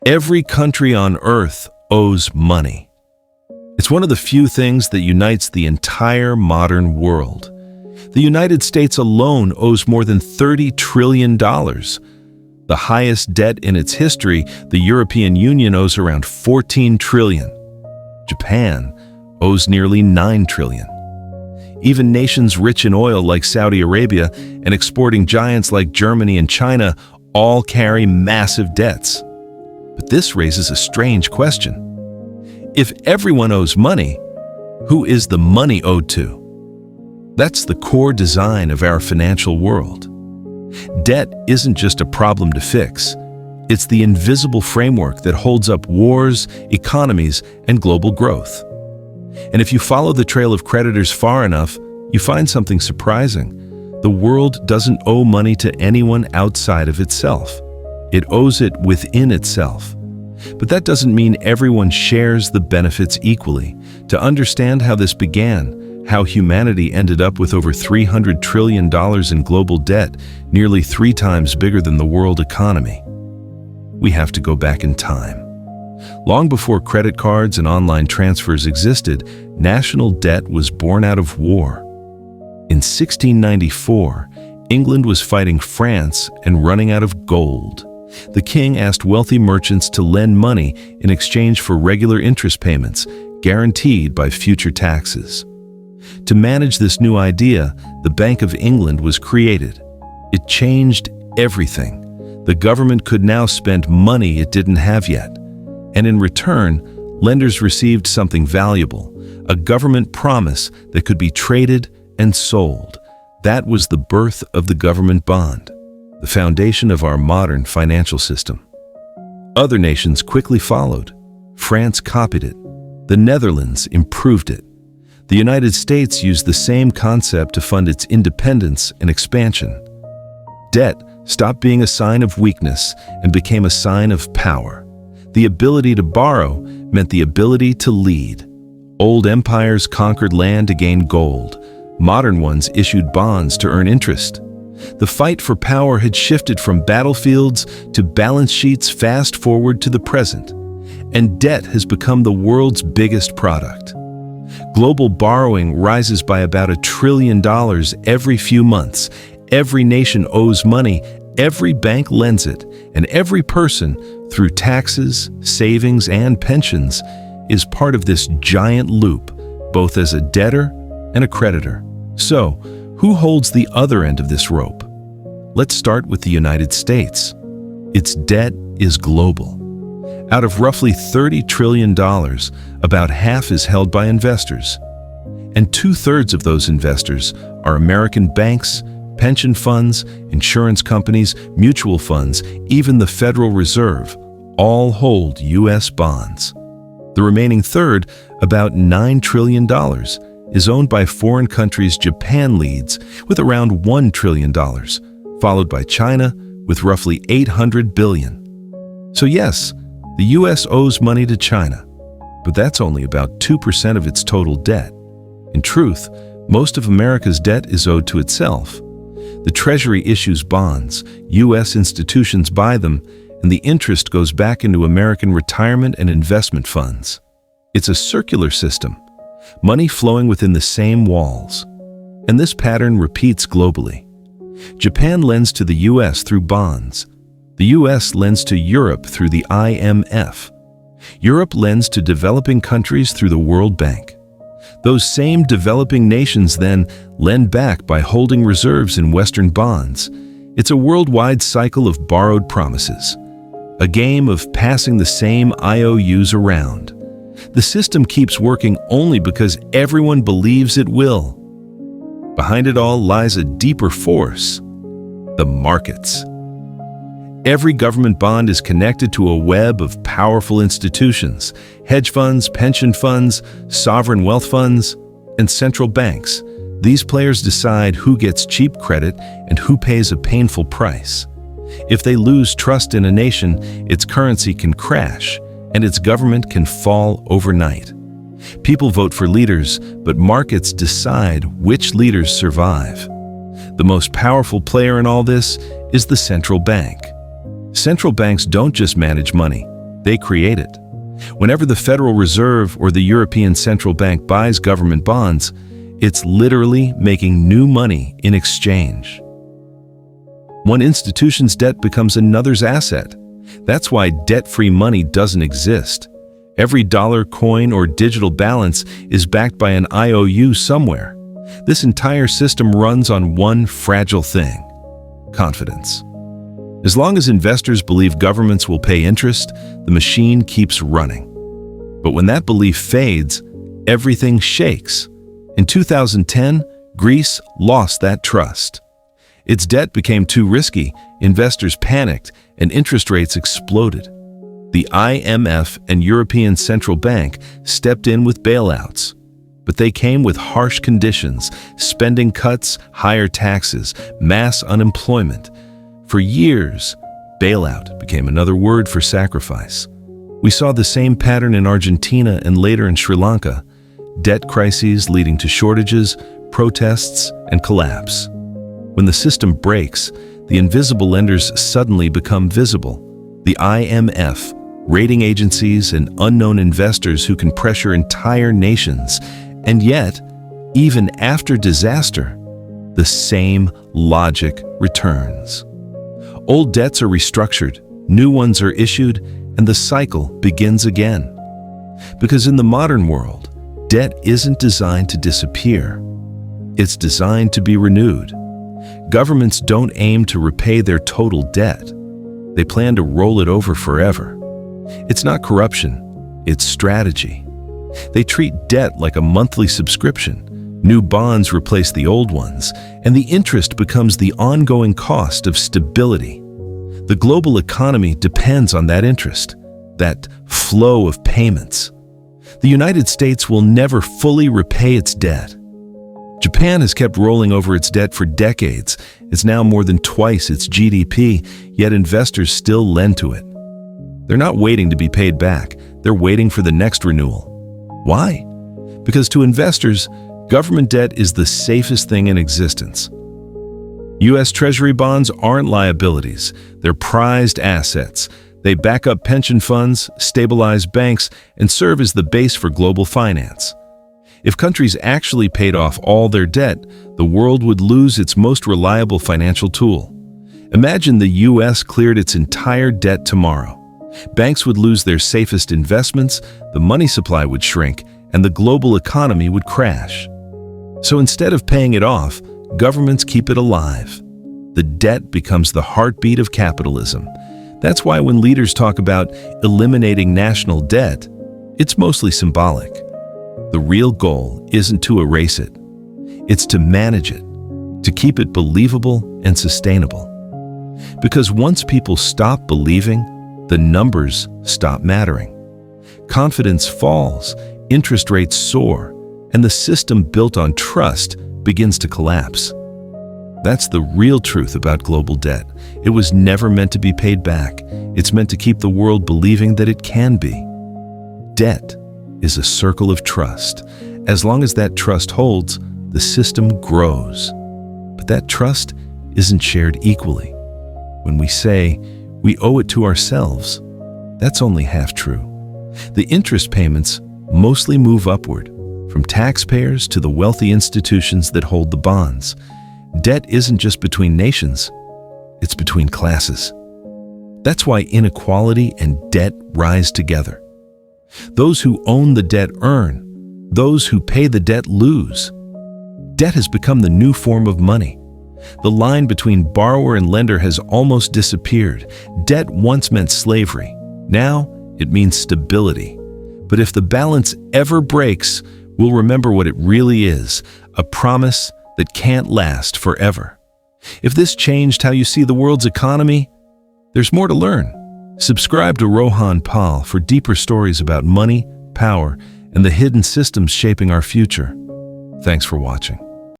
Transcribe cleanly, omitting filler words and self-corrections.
Every country on Earth owes money. It's one of the few things that unites the entire modern world. The United States alone owes more than $30 trillion. The highest debt in its history, the European Union owes around $14 trillion. Japan owes nearly $9 trillion. Even nations rich in oil like Saudi Arabia and exporting giants like Germany and China all carry massive debts. But this raises a strange question. If everyone owes money, who is the money owed to? That's the core design of our financial world. Debt isn't just a problem to fix. It's the invisible framework that holds up wars, economies, and global growth. And if you follow the trail of creditors far enough, you find something surprising. The world doesn't owe money to anyone outside of itself. It owes it within itself. But that doesn't mean everyone shares the benefits equally. To understand how this began, how humanity ended up with over $300 trillion in global debt, nearly 3 times bigger than the world economy, we have to go back in time. Long before credit cards and online transfers existed, national debt was born out of war. In 1694, England was fighting France and running out of gold. The king asked wealthy merchants to lend money in exchange for regular interest payments, guaranteed by future taxes. To manage this new idea, the Bank of England was created. It changed everything. The government could now spend money it didn't have yet. And in return, lenders received something valuable, a government promise that could be traded and sold. That was the birth of the government bond, the foundation of our modern financial system. Other nations quickly followed. France copied it. The Netherlands improved it. The United States used the same concept to fund its independence and expansion. Debt stopped being a sign of weakness and became a sign of power. The ability to borrow meant the ability to lead. Old empires conquered land to gain gold. Modern ones issued bonds to earn interest. The fight for power had shifted from battlefields to balance sheets. Fast forward to the present, and debt has become the world's biggest product. Global borrowing rises by about $1 trillion every few months. Every nation owes money, every bank lends it, and every person, through taxes, savings, and pensions, is part of this giant loop, both as a debtor and a creditor. So, who holds the other end of this rope? Let's start with the United States. Its debt is global. Out of roughly $30 trillion, about half is held by investors. And 2/3 of those investors are American banks, pension funds, insurance companies, mutual funds, even the Federal Reserve, all hold U.S. bonds. The remaining third, about $9 trillion, is owned by foreign countries. Japan leads with around $1 trillion, followed by China with roughly $800 billion. So yes, the U.S. owes money to China, but that's only about 2% of its total debt. In truth, most of America's debt is owed to itself. The Treasury issues bonds, U.S. institutions buy them, and the interest goes back into American retirement and investment funds. It's a circular system, money flowing within the same walls. And this pattern repeats globally. Japan lends to the U.S. through bonds. The U.S. lends to Europe through the IMF. Europe lends to developing countries through the World Bank. Those same developing nations then lend back by holding reserves in Western bonds. It's a worldwide cycle of borrowed promises, a game of passing the same IOUs around. The system keeps working only because everyone believes it will. Behind it all lies a deeper force: the markets. Every government bond is connected to a web of powerful institutions: hedge funds, pension funds, sovereign wealth funds, and central banks. These players decide who gets cheap credit and who pays a painful price. If they lose trust in a nation, its currency can crash, and its government can fall overnight. People vote for leaders, but markets decide which leaders survive. The most powerful player in all this is the central bank. Central banks don't just manage money, They create it. Whenever the Federal Reserve or the European Central Bank buys government bonds, it's literally making new money in exchange. One institution's debt becomes another's asset. That's why debt-free money doesn't exist. Every dollar, coin, or digital balance is backed by an IOU somewhere. This entire system runs on one fragile thing: confidence. As long as investors believe governments will pay interest, the machine keeps running. But when that belief fades, everything shakes. In 2010, Greece lost that trust. Its debt became too risky, investors panicked, and interest rates exploded. The IMF and European Central Bank stepped in with bailouts. But they came with harsh conditions: spending cuts, higher taxes, mass unemployment. For years, bailout became another word for sacrifice. We saw the same pattern in Argentina and later in Sri Lanka: debt crises leading to shortages, protests, and collapse. When the system breaks, the invisible lenders suddenly become visible. The IMF, rating agencies, and unknown investors who can pressure entire nations. And yet, even after disaster, the same logic returns. Old debts are restructured, new ones are issued, and the cycle begins again. Because in the modern world, debt isn't designed to disappear. It's designed to be renewed. Governments don't aim to repay their total debt. They plan to roll it over forever. It's not corruption, it's strategy. They treat debt like a monthly subscription. New bonds replace the old ones, and the interest becomes the ongoing cost of stability. The global economy depends on that interest, that flow of payments. The United States will never fully repay its debt. Japan has kept rolling over its debt for decades. It's now more than twice its GDP, yet investors still lend to it. They're not waiting to be paid back. They're waiting for the next renewal. Why? Because to investors, government debt is the safest thing in existence. U.S. Treasury bonds aren't liabilities. They're prized assets. They back up pension funds, stabilize banks, and serve as the base for global finance. If countries actually paid off all their debt, the world would lose its most reliable financial tool. Imagine the U.S. cleared its entire debt tomorrow. Banks would lose their safest investments, the money supply would shrink, and the global economy would crash. So instead of paying it off, governments keep it alive. The debt becomes the heartbeat of capitalism. That's why when leaders talk about eliminating national debt, it's mostly symbolic. The real goal isn't to erase it. It's to manage it, to keep it believable and sustainable. Because once people stop believing, the numbers stop mattering. Confidence falls, interest rates soar, and the system built on trust begins to collapse. That's the real truth about global debt. It was never meant to be paid back. It's meant to keep the world believing that it can be. Debt is a circle of trust. As long as that trust holds, the system grows. But that trust isn't shared equally. When we say we owe it to ourselves, that's only half true. The interest payments mostly move upward, from taxpayers to the wealthy institutions that hold the bonds. Debt isn't just between nations, it's between classes. That's why inequality and debt rise together. Those who own the debt earn, those who pay the debt lose. Debt has become the new form of money. The line between borrower and lender has almost disappeared. Debt once meant slavery. Now it means stability. But if the balance ever breaks, we'll remember what it really is: a promise that can't last forever. If this changed how you see the world's economy, there's more to learn. Subscribe to Rohan Pal for deeper stories about money, power, and the hidden systems shaping our future. Thanks for watching.